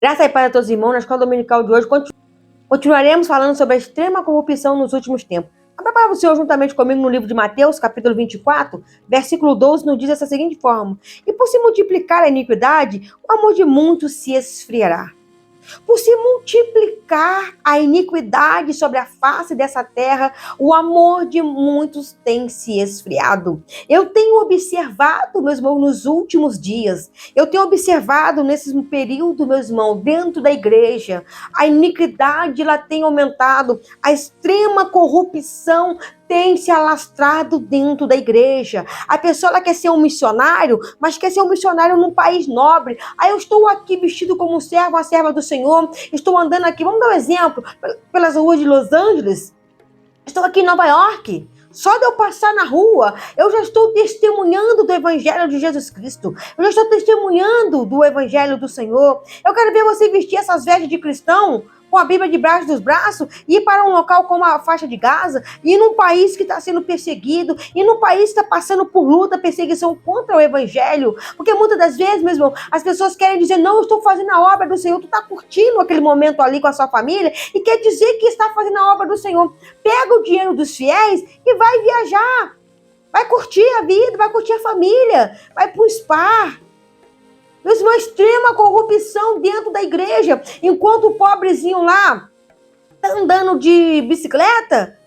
Graças a Deus a todos os irmãos, na escola dominical de hoje continuaremos falando sobre a extrema corrupção nos últimos tempos. Abra para o Senhor juntamente comigo no livro de Mateus, capítulo 24, versículo 12, nos diz dessa seguinte forma: E por se multiplicar a iniquidade, o amor de muitos se esfriará. Por se multiplicar a iniquidade sobre a face dessa terra, o amor de muitos tem se esfriado. Eu tenho observado, meus irmãos, nos últimos dias, eu tenho observado nesse período, meus irmãos, dentro da igreja, a iniquidade ela tem aumentado, a extrema corrupção tem se alastrado dentro da igreja. A pessoa ela quer ser um missionário, mas quer ser um missionário num país nobre. Aí eu estou aqui vestido como um servo, a serva do Senhor, estou andando aqui, vamos dar um exemplo, pelas ruas de Los Angeles, estou aqui em Nova York. Só de eu passar na rua, eu já estou testemunhando do Evangelho de Jesus Cristo. Eu já estou testemunhando do Evangelho do Senhor. Eu quero ver você vestir essas vestes de cristão, com a Bíblia debaixo dos braços, e ir para um local como a faixa de Gaza, e ir num país que está sendo perseguido, e num país que está passando por luta, perseguição contra o Evangelho. Porque muitas das vezes, meu irmão, as pessoas querem dizer, não, eu estou fazendo a obra do Senhor. Tu está curtindo aquele momento ali com a sua família, e quer dizer que está fazendo a obra do Senhor. Pega o dinheiro dos fiéis e vai viajar. Vai curtir a vida, vai curtir a família, vai para o spa. Mesmo uma extrema corrupção dentro da igreja. Enquanto o pobrezinho lá está andando de bicicleta,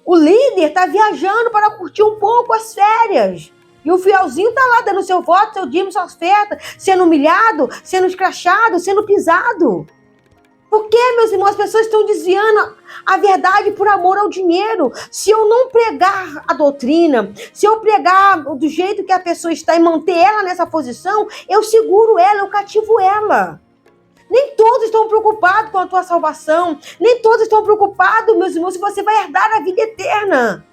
o líder está viajando para curtir um pouco as férias. E o fielzinho está lá dando seu voto, seu dízimo, sua oferta, sendo humilhado, sendo escrachado, sendo pisado. Por que, meus irmãos, as pessoas estão desviando a verdade por amor ao dinheiro? Se eu não pregar a doutrina, se eu pregar do jeito que a pessoa está e manter ela nessa posição, eu seguro ela, eu cativo ela. Nem todos estão preocupados com a tua salvação. Nem todos estão preocupados, meus irmãos, se você vai herdar a vida eterna.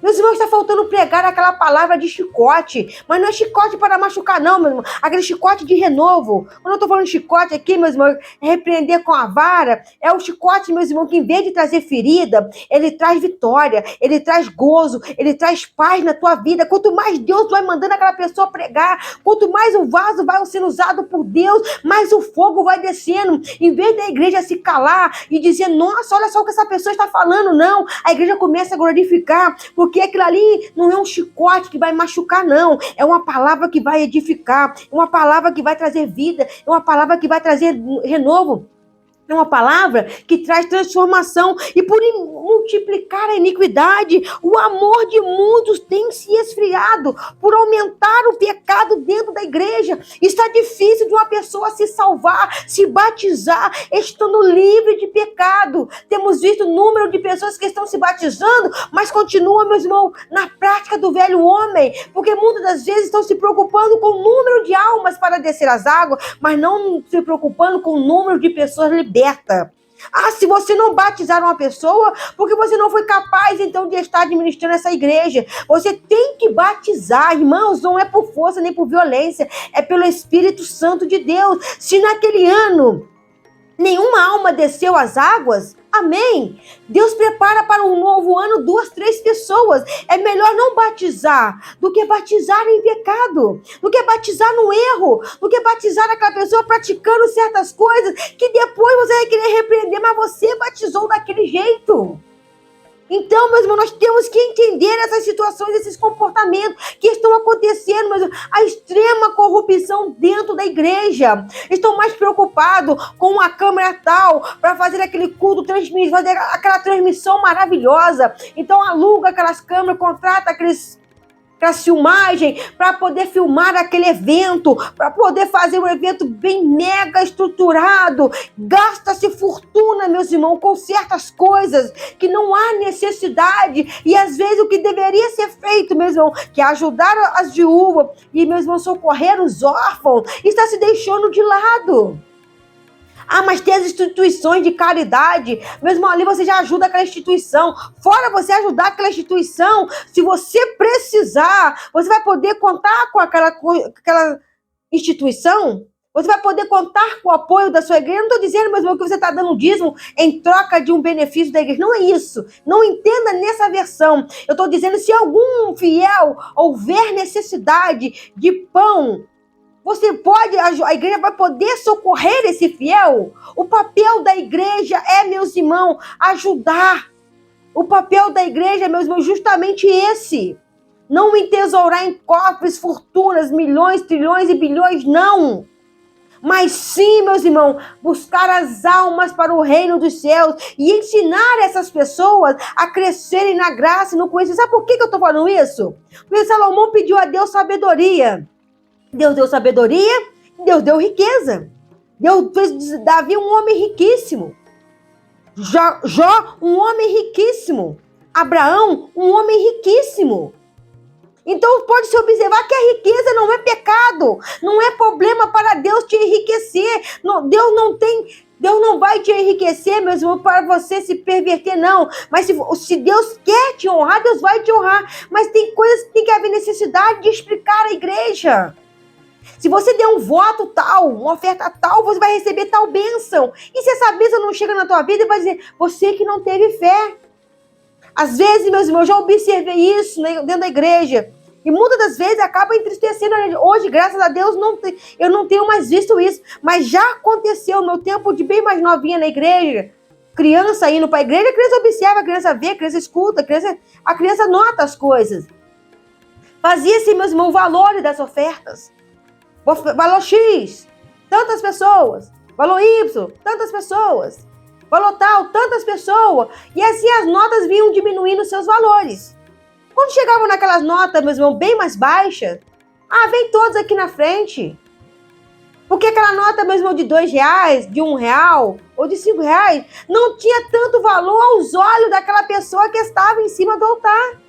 Meus irmãos, está faltando pregar aquela palavra de chicote. Mas não é chicote para machucar, não, meu irmão. Aquele chicote de renovo. Quando eu estou falando de chicote aqui, meus irmãos, é repreender com a vara. É o chicote, meus irmãos, que em vez de trazer ferida, ele traz vitória, ele traz gozo, ele traz paz na tua vida. Quanto mais Deus vai mandando aquela pessoa pregar, quanto mais o vaso vai sendo usado por Deus, mais o fogo vai descendo. Em vez da igreja se calar e dizer, nossa, olha só o que essa pessoa está falando, não. A igreja começa a glorificar, porque aquilo ali não é um chicote que vai machucar, não. É uma palavra que vai edificar, é uma palavra que vai trazer vida, é uma palavra que vai trazer renovo. É uma palavra que traz transformação. E por multiplicar a iniquidade, o amor de muitos tem se esfriado. Por aumentar o pecado dentro da igreja, está difícil de uma pessoa se salvar, se batizar, estando livre de pecado. Temos visto o número de pessoas que estão se batizando, mas continuam, meus irmãos, na prática do velho homem. Porque muitas das vezes estão se preocupando com o número de almas para descer as águas, mas não se preocupando com o número de pessoas libertas. Ah, se você não batizar uma pessoa, porque você não foi capaz, então, de estar administrando essa igreja. Você tem que batizar, irmãos, não é por força nem por violência, é pelo Espírito Santo de Deus. Se naquele ano nenhuma alma desceu às águas, amém? Deus prepara para um novo ano 2, 3 pessoas. É melhor não batizar do que batizar em pecado, do que batizar no erro, do que batizar aquela pessoa praticando certas coisas que depois você vai querer repreender, mas você batizou daquele jeito. Então, meus irmãos, nós temos que entender essas situações, esses comportamentos que estão acontecendo, mas a extrema corrupção dentro da igreja. Estão mais preocupados com uma câmera tal para fazer aquele culto, fazer aquela transmissão maravilhosa. Então, aluga aquelas câmeras, contrata aquelas filmagem, para poder filmar aquele evento, para poder fazer um evento bem mega estruturado. Gasta-se fortuna, meus irmãos, com certas coisas que não há necessidade, e às vezes o que deveria ser feito, meus irmãos, que é ajudar as viúvas e, meus irmãos, socorrer os órfãos, está se deixando de lado. Ah, mas tem as instituições de caridade. Mesmo ali você já ajuda aquela instituição. Fora você ajudar aquela instituição, se você precisar, você vai poder contar com aquela instituição. Você vai poder contar com o apoio da sua igreja. Eu não estou dizendo, meu irmão, que você está dando dízimo em troca de um benefício da igreja. Não é isso. Não entenda nessa versão. Eu estou dizendo, se algum fiel houver necessidade de pão, A igreja vai poder socorrer esse fiel? O papel da igreja é, meus irmãos, ajudar. O papel da igreja, meus irmãos, justamente esse. Não entesourar em cofres, fortunas, milhões, trilhões e bilhões, não. Mas sim, meus irmãos, buscar as almas para o reino dos céus e ensinar essas pessoas a crescerem na graça e no conhecimento. Sabe por que eu estou falando isso? Porque Salomão pediu a Deus sabedoria. Deus deu sabedoria, Deus deu riqueza. Deus fez Davi um homem riquíssimo. Jó, um homem riquíssimo. Abraão, um homem riquíssimo. Então pode-se observar que a riqueza não é pecado, não é problema para Deus te enriquecer. Deus não vai te enriquecer, meus irmãos, para você se perverter, não. Mas se Deus quer te honrar, Deus vai te honrar. Mas tem coisas que tem que haver necessidade de explicar à igreja. Se você der um voto tal, uma oferta tal, você vai receber tal bênção. E se essa bênção não chega na tua vida, vai dizer, você que não teve fé. Às vezes, meus irmãos, já observei isso dentro da igreja. E muitas das vezes acaba entristecendo. Hoje, graças a Deus, eu não tenho mais visto isso. Mas já aconteceu no meu tempo de bem mais novinha na igreja. Criança indo para a igreja, a criança observa, a criança vê, a criança escuta, a criança nota as coisas. Fazia-se, meus irmãos, o valor das ofertas. Valor X, tantas pessoas. Valor Y, tantas pessoas. Valor tal, tantas pessoas. E assim as notas vinham diminuindo seus valores. Quando chegavam naquelas notas, meus irmãos, bem mais baixas, vem todos aqui na frente. Porque aquela nota, meu irmão, de R$2, de R$1 ou de R$5, não tinha tanto valor aos olhos daquela pessoa que estava em cima do altar.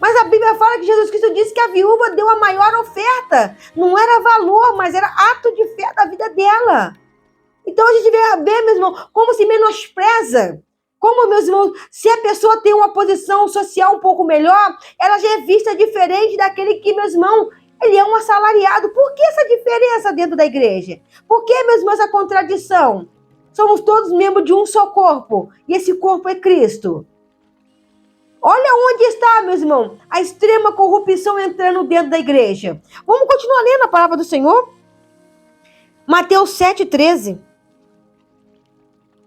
Mas a Bíblia fala que Jesus Cristo disse que a viúva deu a maior oferta. Não era valor, mas era ato de fé da vida dela. Então a gente vê, meu irmão, como se menospreza. Como, meus irmãos, se a pessoa tem uma posição social um pouco melhor, ela já é vista diferente daquele que, meus irmãos, ele é um assalariado. Por que essa diferença dentro da igreja? Por que, meus irmãos, essa contradição? Somos todos membros de um só corpo. E esse corpo é Cristo. Olha onde está, meus irmãos, a extrema corrupção entrando dentro da igreja. Vamos continuar lendo a palavra do Senhor? Mateus 7,13.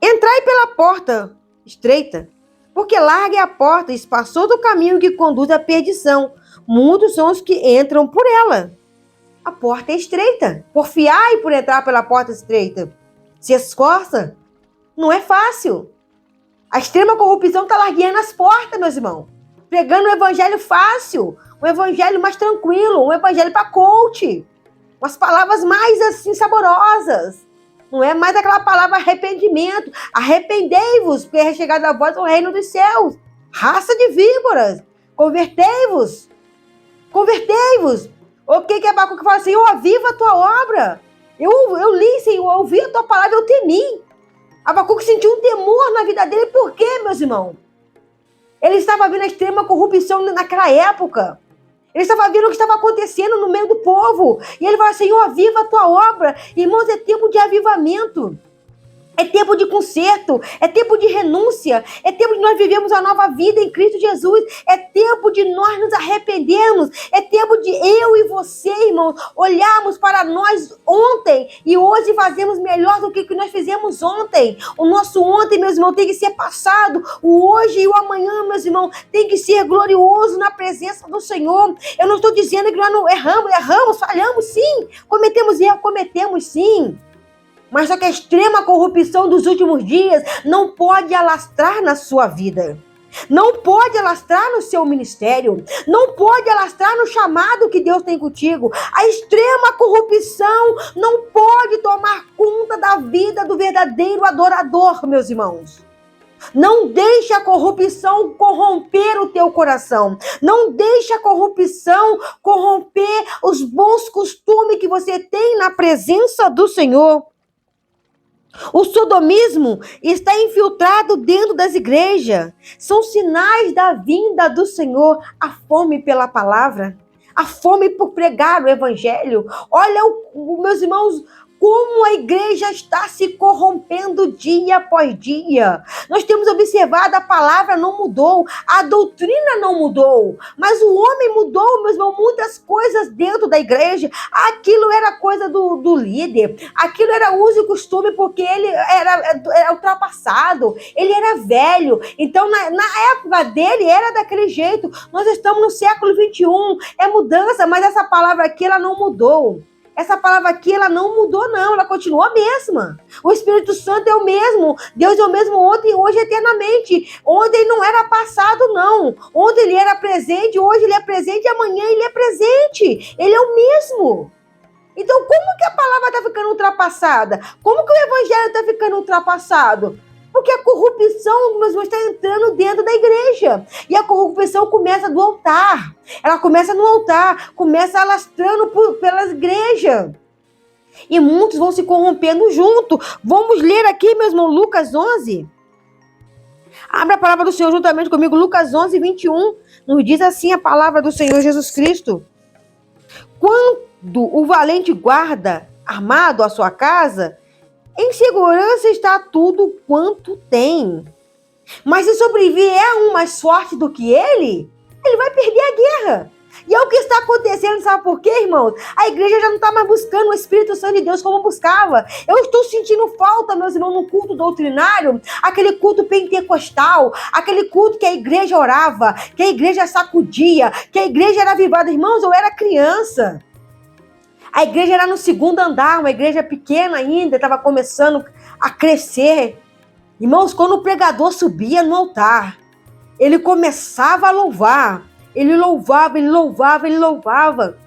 Entrai pela porta estreita, porque larga é a porta e espaçoso o caminho que conduz à perdição. Muitos são os que entram por ela. A porta é estreita. Porfiai por entrar pela porta estreita. Se esforça. Não é fácil. A extrema corrupção está largueando as portas, meus irmãos. Pregando um evangelho fácil, um evangelho mais tranquilo, um evangelho para coach. Umas palavras mais assim saborosas. Não é mais aquela palavra arrependimento. Arrependei-vos, porque é chegada a vós o reino dos céus. Raça de víboras. Convertei-vos. Convertei-vos. O que Abacuque fala? Senhor, aviva a tua obra. Eu li, Senhor, eu ouvi a tua palavra, eu temi. Abacuque sentiu um temor na vida dele. Por quê, meus irmãos? Ele estava vendo a extrema corrupção naquela época. Ele estava vendo o que estava acontecendo no meio do povo. E ele fala, Senhor, aviva a tua obra. Irmãos, é tempo de avivamento. É tempo de conserto, é tempo de renúncia, é tempo de nós vivermos a nova vida em Cristo Jesus, é tempo de nós nos arrependermos, é tempo de eu e você, irmãos, olharmos para nós ontem e hoje fazemos melhor do que nós fizemos ontem. O nosso ontem, meus irmãos, tem que ser passado, o hoje e o amanhã, meus irmãos, tem que ser glorioso na presença do Senhor. Eu não estou dizendo que nós não erramos, falhamos sim, cometemos erro, cometemos sim. Mas só que a extrema corrupção dos últimos dias não pode alastrar na sua vida. Não pode alastrar no seu ministério. Não pode alastrar no chamado que Deus tem contigo. A extrema corrupção não pode tomar conta da vida do verdadeiro adorador, meus irmãos. Não deixe a corrupção corromper o teu coração. Não deixe a corrupção corromper os bons costumes que você tem na presença do Senhor. O sodomismo está infiltrado dentro das igrejas. São sinais da vinda do Senhor. A fome pela palavra, a fome por pregar o evangelho. Olha, meus irmãos, como a igreja está se corrompendo dia após dia. Nós temos observado, a palavra não mudou, a doutrina não mudou, mas o homem mudou, meu irmão, muitas coisas dentro da igreja. Aquilo era coisa do líder, aquilo era uso e costume, porque ele era ultrapassado, ele era velho. Então, na época dele, era daquele jeito. Nós estamos no século 21, é mudança, mas essa palavra aqui, ela não mudou. Essa palavra aqui, ela não mudou, não. Ela continua a mesma. O Espírito Santo é o mesmo. Deus é o mesmo ontem, hoje, eternamente. Ontem não era passado, não. Ontem ele era presente, hoje ele é presente, amanhã ele é presente. Ele é o mesmo. Então, como que a palavra está ficando ultrapassada? Como que o evangelho está ficando ultrapassado? Porque a corrupção, meus irmãos, está entrando dentro da igreja. E a corrupção começa do altar. Ela começa no altar, começa alastrando pela igreja. E muitos vão se corrompendo junto. Vamos ler aqui, meu irmão, Lucas 11. Abra a palavra do Senhor juntamente comigo, Lucas 11, 21. Nos diz assim a palavra do Senhor Jesus Cristo. Quando o valente guarda armado a sua casa, em segurança está tudo quanto tem. Mas se sobrevier um mais forte do que ele vai perder a guerra. E é o que está acontecendo, sabe por quê, irmãos? A igreja já não está mais buscando o Espírito Santo de Deus como buscava. Eu estou sentindo falta, meus irmãos, no culto doutrinário, aquele culto pentecostal, aquele culto que a igreja orava, que a igreja sacudia, que a igreja era avivada. Irmãos, eu era criança. A igreja era no segundo andar, uma igreja pequena ainda, estava começando a crescer. Irmãos, quando o pregador subia no altar, ele começava a louvar. Ele louvava, ele louvava, ele louvava.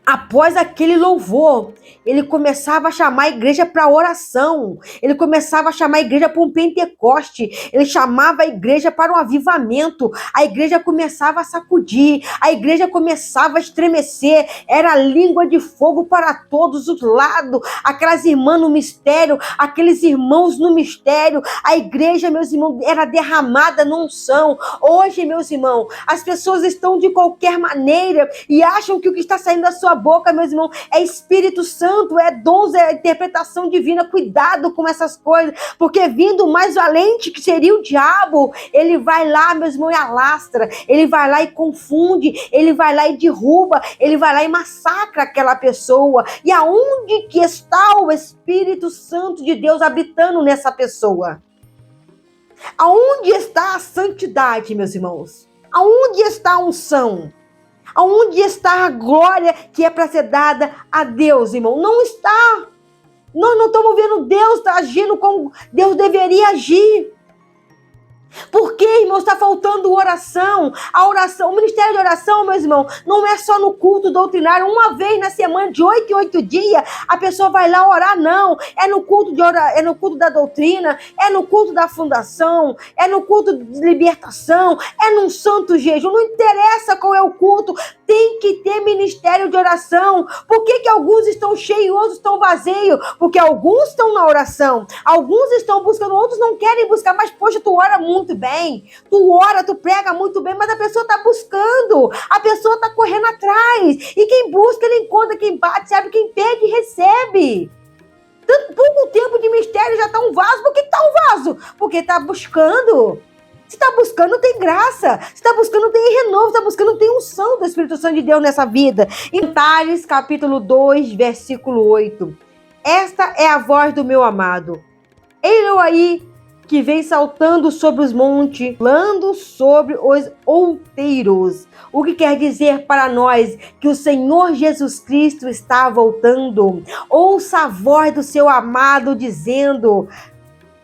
Após aquele louvor, ele começava a chamar a igreja para oração. Ele começava a chamar a igreja para um Pentecoste. Ele chamava a igreja para um avivamento. A igreja começava a sacudir. A igreja começava a estremecer. Era língua de fogo para todos os lados. Aquelas irmãs no mistério, aqueles irmãos no mistério. A igreja, meus irmãos, era derramada na unção. Hoje, meus irmãos, as pessoas estão de qualquer maneira e acham que o que está saindo da sua boca, meus irmãos, é Espírito Santo, é dons, é interpretação divina. Cuidado com essas coisas, porque vindo o mais valente, que seria o diabo, ele vai lá, meus irmãos, e alastra, ele vai lá e confunde, ele vai lá e derruba, ele vai lá e massacra aquela pessoa. E aonde que está o Espírito Santo de Deus habitando nessa pessoa? Aonde está a santidade, meus irmãos? Aonde está a unção? Aonde está a glória que é para ser dada a Deus, irmão? Não está. Nós não estamos vendo Deus agindo como Deus deveria agir. Por quê, irmão? Está faltando oração. A oração, o ministério de oração, meus irmãos, não é só no culto doutrinário. Uma vez na semana, de 8 em 8 dias, a pessoa vai lá orar, não. É no culto é no culto da doutrina, é no culto da fundação, é no culto de libertação, é num santo jejum. Não interessa qual é o culto, tem que ter ministério de oração. Por que alguns estão cheios, outros estão vazios? Porque alguns estão na oração, alguns estão buscando, outros não querem buscar. Mas, poxa, tu ora muito bem, tu ora, tu prega muito bem, mas a pessoa está buscando, a pessoa está correndo atrás. E quem busca, ele encontra, quem bate, sabe, quem pede, recebe. Tanto pouco tempo de mistério já está um vaso. Por que está um vaso? Porque está buscando. Se está buscando, tem graça. Se está buscando, tem renovo. Se está buscando, tem unção do Espírito Santo de Deus nessa vida. Em Cantares, capítulo 2, versículo 8. Esta é a voz do meu amado. Ele aí que vem saltando sobre os montes, pulando sobre os outeiros. O que quer dizer para nós que o Senhor Jesus Cristo está voltando. Ouça a voz do seu amado dizendo: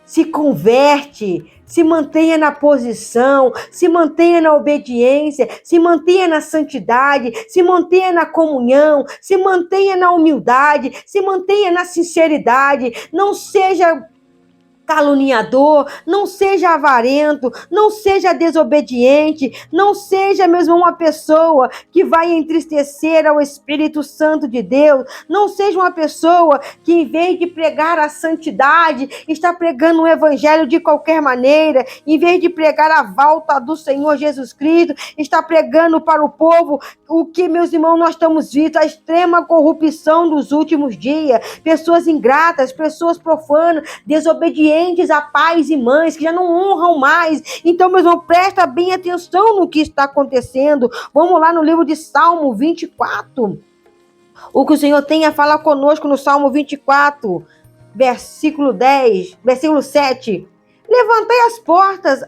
se converte, se mantenha na posição, se mantenha na obediência, se mantenha na santidade, se mantenha na comunhão, se mantenha na humildade, se mantenha na sinceridade. Não seja caluniador, não seja avarento, não seja desobediente, não seja mesmo uma pessoa que vai entristecer ao Espírito Santo de Deus, não seja uma pessoa que em vez de pregar a santidade, está pregando o evangelho de qualquer maneira, em vez de pregar a volta do Senhor Jesus Cristo, está pregando para o povo o que, meus irmãos, nós estamos vendo, a extrema corrupção dos últimos dias, pessoas ingratas, pessoas profanas, desobedientes a pais e mães, que já não honram mais. Então, meus irmãos, presta bem atenção no que está acontecendo. Vamos lá no livro de Salmo 24. O que o Senhor tem a falar conosco no Salmo 24, versículo 10, versículo 7. Levantai as portas,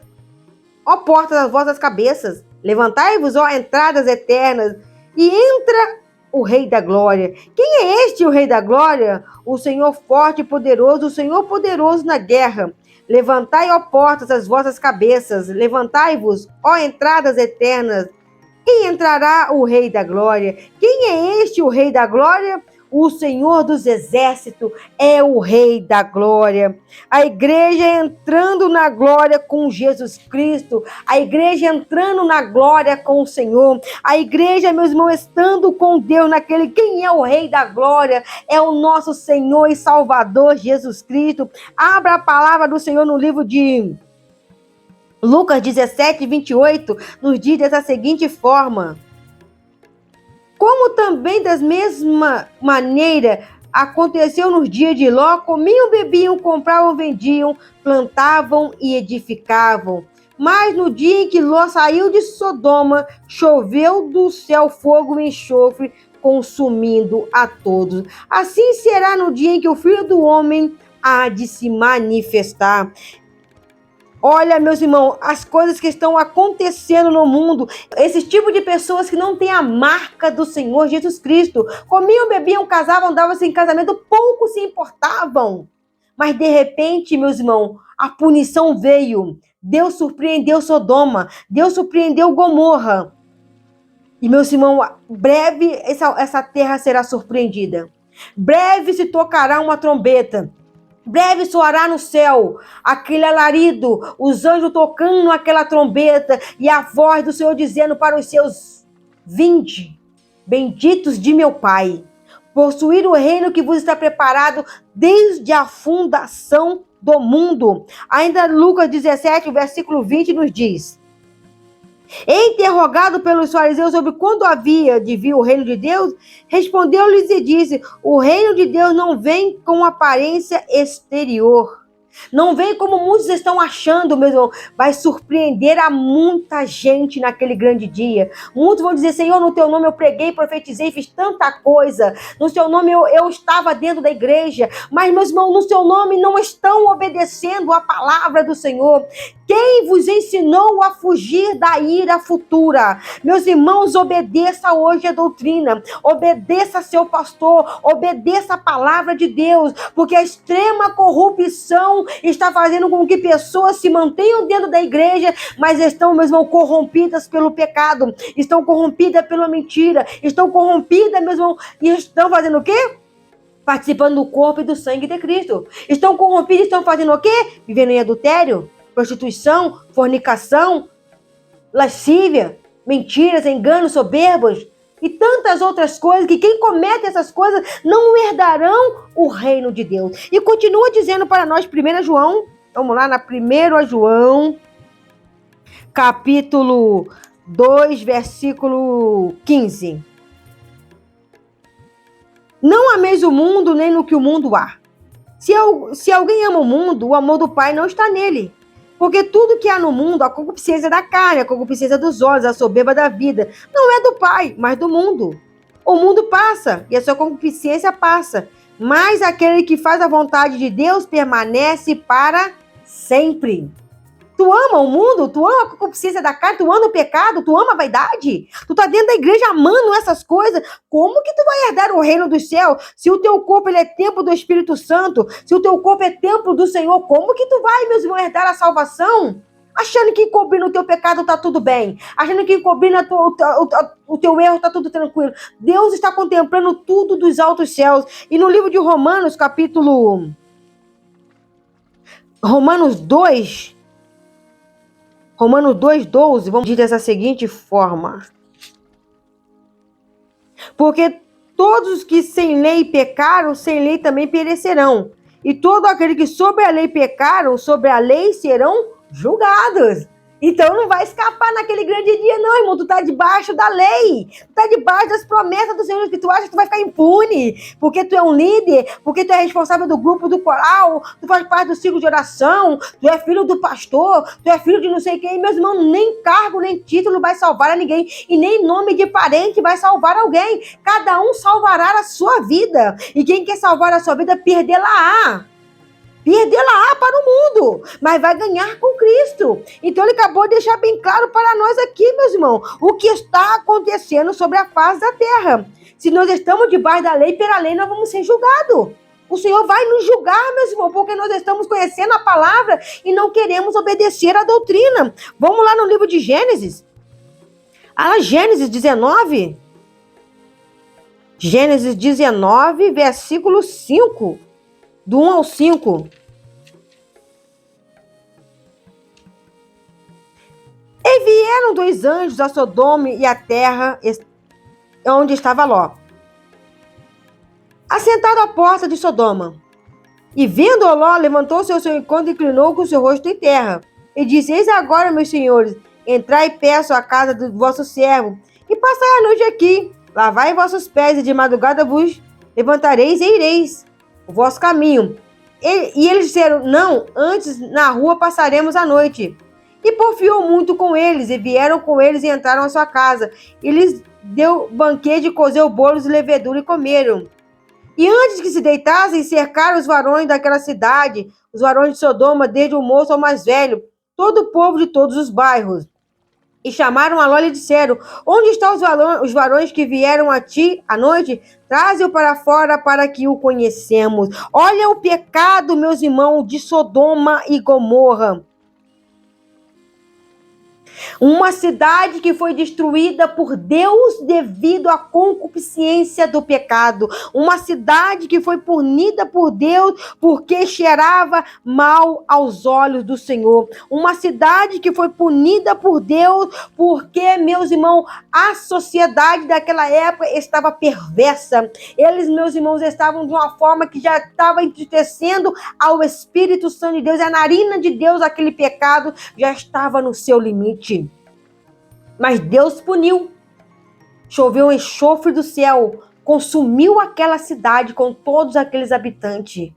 ó portas, as vossas cabeças. Levantai-vos, ó entradas eternas, e entra o Rei da Glória. Quem é este, o Rei da Glória? O Senhor forte e poderoso, o Senhor poderoso na guerra. Levantai, ó portas, as vossas cabeças. Levantai-vos, ó entradas eternas, e entrará o Rei da Glória. Quem é este, o Rei da Glória? O Senhor dos Exércitos é o Rei da Glória. A igreja entrando na glória com Jesus Cristo. A igreja entrando na glória com o Senhor. A igreja, meus irmãos, estando com Deus naquele. Quem é o Rei da Glória? É o nosso Senhor e Salvador Jesus Cristo. Abra a palavra do Senhor no livro de Lucas 17, 28, nos diz dessa seguinte forma: como também da mesma maneira aconteceu nos dias de Ló, comiam, bebiam, compravam, vendiam, plantavam e edificavam. Mas no dia em que Ló saiu de Sodoma, choveu do céu fogo e enxofre, consumindo a todos. Assim será no dia em que o Filho do Homem há de se manifestar. Olha, meus irmãos, as coisas que estão acontecendo no mundo, esse tipo de pessoas que não têm a marca do Senhor Jesus Cristo, comiam, bebiam, casavam, davam-se em casamento, pouco se importavam. Mas de repente, meus irmãos, a punição veio. Deus surpreendeu Sodoma, Deus surpreendeu Gomorra. E, meus irmãos, breve essa terra será surpreendida. Breve se tocará uma trombeta. Breve soará no céu aquele alarido, os anjos tocando aquela trombeta e a voz do Senhor dizendo para os seus: vinde, benditos de meu Pai, possuir o reino que vos está preparado desde a fundação do mundo. Ainda Lucas 17, versículo 20 nos diz: interrogado pelos fariseus sobre quando havia de vir o reino de Deus, respondeu-lhes e disse: o reino de Deus não vem com aparência exterior. Não vem como muitos estão achando, meu irmão. Vai surpreender a muita gente naquele grande dia. Muitos vão dizer: Senhor, no teu nome eu preguei, profetizei, fiz tanta coisa. No seu nome eu estava dentro da igreja. Mas, meus irmãos, no seu nome não estão obedecendo a palavra do Senhor. Quem vos ensinou a fugir da ira futura? Meus irmãos, obedeça hoje a doutrina. Obedeça seu pastor. Obedeça a palavra de Deus. Porque a extrema corrupção está fazendo com que pessoas se mantenham dentro da igreja, mas estão, meus irmãos, corrompidas pelo pecado. Estão corrompidas pela mentira. Estão corrompidas, meus irmãos, e estão fazendo o quê? Participando do corpo e do sangue de Cristo. Estão corrompidos e estão fazendo o quê? Vivendo em adultério, prostituição, fornicação, lascívia, mentiras, enganos, soberbos e tantas outras coisas, que quem comete essas coisas não herdarão o reino de Deus. E continua dizendo para nós, 1 João, vamos lá na 1 João, capítulo 2, versículo 15. Não ameis o mundo, nem no que o mundo há. Se alguém ama o mundo, o amor do Pai não está nele. Porque tudo que há no mundo, a concupiscência da carne, a concupiscência dos olhos, a soberba da vida, não é do Pai, mas do mundo. O mundo passa e a sua concupiscência passa, mas aquele que faz a vontade de Deus permanece para sempre. Tu ama o mundo? Tu ama a concupiscência da carne? Tu ama o pecado? Tu ama a vaidade? Tu tá dentro da igreja amando essas coisas? Como que tu vai herdar o reino dos céus? Se o teu corpo ele é templo do Espírito Santo, se o teu corpo é templo do Senhor, como que tu vai, meus irmãos, herdar a salvação? Achando que encobrindo o teu pecado tá tudo bem. Achando que encobrindo o teu erro tá tudo tranquilo. Deus está contemplando tudo dos altos céus. E no livro de Romanos, capítulo Romanos 2:12, vamos dizer dessa seguinte forma. Porque todos os que sem lei pecaram, sem lei também perecerão. E todo aquele que sobre a lei pecaram, sobre a lei serão julgados. Então não vai escapar naquele grande dia, não, irmão. Tu tá debaixo da lei. Tu tá debaixo das promessas do Senhor, que tu acha que tu vai ficar impune. Porque tu é um líder, porque tu é responsável do grupo, do coral, tu faz parte do ciclo de oração, tu é filho do pastor, tu é filho de não sei quem. Meus irmãos, nem cargo, nem título vai salvar a ninguém. E nem nome de parente vai salvar alguém. Cada um salvará a sua vida. E quem quer salvar a sua vida, perdê-la-á. Perdê-la para o mundo, mas vai ganhar com Cristo. Então ele acabou de deixar bem claro para nós aqui, meus irmãos, o que está acontecendo sobre a face da terra. Se nós estamos debaixo da lei, pela lei nós vamos ser julgados. O Senhor vai nos julgar, meus irmãos, porque nós estamos conhecendo a palavra e não queremos obedecer à doutrina. Vamos lá no livro de Gênesis. Gênesis 19. Gênesis 19, versículo 5. Do 1 ao 5. E vieram 2 anjos a Sodoma e a terra onde estava Ló, assentado à porta de Sodoma. E vendo Ló, levantou-se ao seu encontro e inclinou com o seu rosto em terra. E disse: Eis agora, meus senhores, entrai e peço à casa do vosso servo, e passai a noite aqui. Lavai vossos pés, e de madrugada vos levantareis e ireis o vosso caminho. E eles disseram: Não, antes na rua passaremos a noite. E porfiou muito com eles, e vieram com eles e entraram à sua casa. E lhes deu banquete, cozeu bolos e levedura e comeram. E antes que se deitassem, cercaram os varões daquela cidade, os varões de Sodoma, desde o moço ao mais velho, todo o povo de todos os bairros. E chamaram a Ló e disseram: Onde estão os varões que vieram a ti à noite? Traze-o para fora para que o conhecemos. Olha o pecado, meus irmãos, de Sodoma e Gomorra. Uma cidade que foi destruída por Deus devido à concupiscência do pecado. Uma cidade que foi punida por Deus porque cheirava mal aos olhos do Senhor. Uma cidade que foi punida por Deus porque, meus irmãos, a sociedade daquela época estava perversa. Eles, meus irmãos, estavam de uma forma que já estava entristecendo ao Espírito Santo de Deus. A narina de Deus, aquele pecado, já estava no seu limite. Mas Deus puniu. Choveu um enxofre do céu, consumiu aquela cidade com todos aqueles habitantes.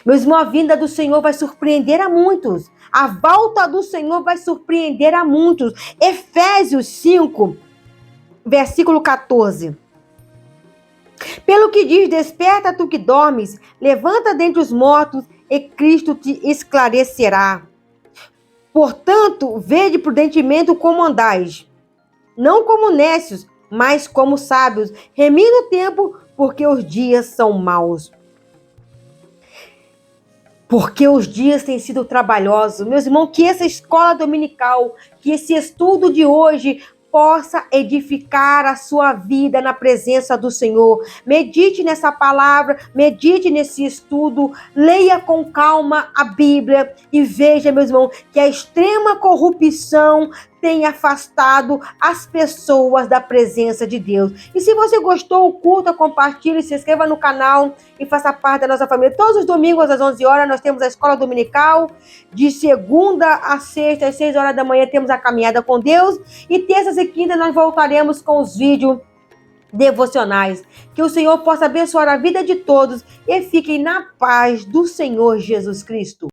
Meus irmãos, a vinda do Senhor vai surpreender a muitos. A volta do Senhor vai surpreender a muitos. Efésios 5, versículo 14. Pelo que diz: Desperta tu que dormes, levanta dentre os mortos, e Cristo te esclarecerá. Portanto, vede prudentemente como andais, não como nécios, mas como sábios, remindo o tempo, porque os dias são maus. Porque os dias têm sido trabalhosos. Meus irmãos, que essa escola dominical, que esse estudo de hoje possa edificar a sua vida na presença do Senhor. Medite nessa palavra, medite nesse estudo, leia com calma a Bíblia e veja, meus irmãos, que a extrema corrupção tem afastado as pessoas da presença de Deus. E se você gostou, curta, compartilhe, se inscreva no canal e faça parte da nossa família. Todos os domingos às 11 horas nós temos a escola dominical, de segunda a sexta às 6 horas da manhã temos a caminhada com Deus, e terças e quintas nós voltaremos com os vídeos devocionais. Que o Senhor possa abençoar a vida de todos e fiquem na paz do Senhor Jesus Cristo.